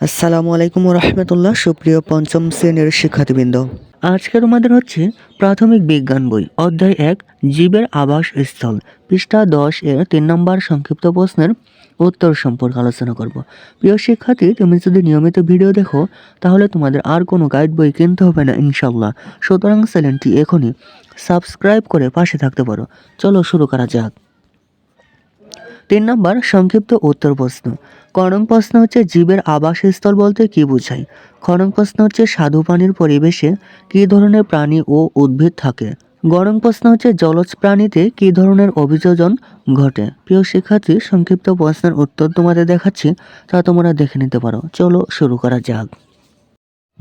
আসসালামু আলাইকুম রহমতুল্লাহ। সুপ্রিয় পঞ্চম শ্রেণীর শিক্ষার্থীবৃন্দ, আজকে তোমাদের হচ্ছে প্রাথমিক বিজ্ঞান বই অধ্যায় 1 জীবের আবাসস্থল পৃষ্ঠা 10 এর 3 নম্বর সংক্ষিপ্ত প্রশ্নের উত্তর সম্পর্কে আলোচনা করব। প্রিয় শিক্ষার্থী, তুমি যদি নিয়মিত ভিডিও দেখো তাহলে তোমাদের আর কোনো গাইড বই কিনতে হবে না ইনশাল্লাহ। সুতরাং চ্যানেলটি এখনই সাবস্ক্রাইব করে পাশে থাকতে পারো। চলো শুরু করা যাক। 3 নম্বর সংক্ষিপ্ত উত্তর প্রশ্ন। ক নং প্রশ্ন হচ্ছে জীবের আবাসস্থল বলতে কি বোঝায়? খ নং প্রশ্ন হচ্ছে স্বাদু পানির পরিবেশে কী ধরনের প্রাণী ও উদ্ভিদ থাকে? গ নং প্রশ্ন হচ্ছে জলজ প্রাণীতে কী ধরনের অভিযোজন ঘটে? প্রিয় শিক্ষার্থী, সংক্ষিপ্ত প্রশ্নের উত্তর তোমাদের দেখাচ্ছি, তা তোমরা দেখে নিতে পারো। চলো শুরু করা যাক।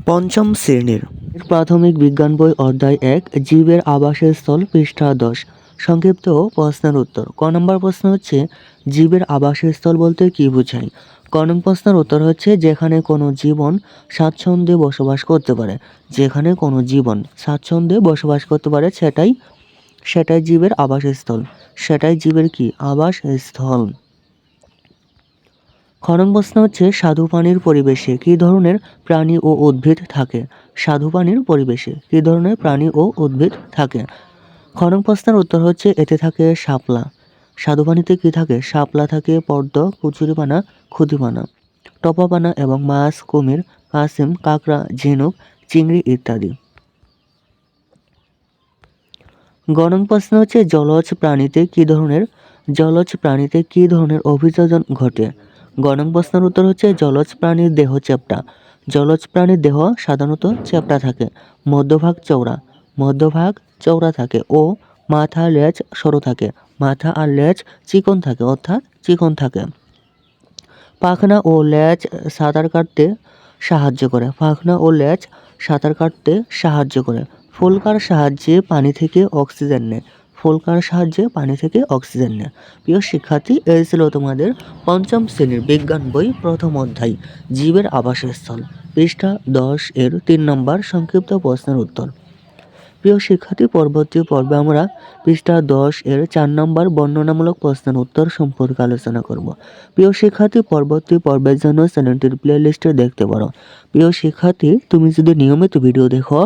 পঞ্চম শ্রেণীর প্রাথমিক বিজ্ঞান বই অধ্যায় 1 জীবের আবাসস্থল পৃষ্ঠা 10 সংক্ষিপ্ত প্রশ্নের উত্তর। ক নম্বর প্রশ্ন হচ্ছে জীবের আবাসস্থল বলতে কি বোঝায়? ক নং প্রশ্নের উত্তর হচ্ছে যেখানে কোনো জীবন স্বাচ্ছন্দ্যে বসবাস করতে পারে। যেখানে কোনো জীবন স্বাচ্ছন্দ্যে বসবাস করতে পারে সেটাই জীবের আবাসস্থল। সেটাই জীবের কি আবাসস্থল। খ নং প্রশ্ন হচ্ছে স্বাদু পানির পরিবেশে কী ধরনের প্রাণী ও উদ্ভিদ থাকে? স্বাদু পানির পরিবেশে কী ধরনের প্রাণী ও উদ্ভিদ থাকে? খ নং প্রশ্নের উত্তর হচ্ছে এতে থাকে শাপলা। স্বাদু পানিতে কী থাকে? শাপলা থাকে, পদ্ম, কচুরিপানা, খুদিপানা, টপাপানা এবং মাছ, কুমির, কাসিম, কাঁকড়া, ঝিনুক, চিংড়ি ইত্যাদি। গ নং প্রশ্ন হচ্ছে জলজ প্রাণীতে কী ধরনের অভিযোজন ঘটে? গ নং প্রশ্নের উত্তর হচ্ছে জলজ প্রাণীর দেহ চ্যাপ্টা। জলজ প্রাণীর দেহ সাধারণত চ্যাপ্টা থাকে, মধ্যভাগ চওড়া থাকে ও মাথা লেজ সরু থাকে। মাথা আর লেজ চিকন থাকে, অর্থাৎ চিকন থাকে। পাখনা ও লেজ সাঁতার কাটতে সাহায্য করে। পাখনা ও লেজ সাঁতার কাটতে সাহায্য করে। ফুলকার সাহায্যে পানি থেকে অক্সিজেন নেয়। ফুলকার সাহায্যে পানি থেকে অক্সিজেন নেয়। প্রিয় শিক্ষার্থী, এই ছিল তোমাদের পঞ্চম শ্রেণীর বিজ্ঞান বই প্রথম অধ্যায় জীবের আবাসস্থল পৃষ্ঠা 10 এর 3 নম্বর সংক্ষিপ্ত প্রশ্নের উত্তর। প্রিয় শিক্ষার্থী, পরবর্তী পর্বে আমরা পৃষ্ঠা 10 এর 4 নম্বর বর্ণনামূলক প্রশ্নের উত্তর সম্পর্কে আলোচনা করব। প্রিয় শিক্ষার্থী, পরবর্তী পর্বের জন্য চ্যানেলটির প্লে লিস্টে দেখতে পারো। প্রিয় শিক্ষার্থী, তুমি যদি নিয়মিত ভিডিও দেখো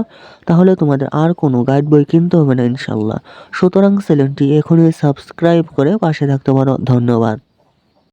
তাহলে তোমাদের আর কোনো গাইড বই কিনতে হবে না ইনশাল্লাহ। সুতরাং চ্যানেলটি এখনই সাবস্ক্রাইব করে পাশে থাকতে পারো। ধন্যবাদ।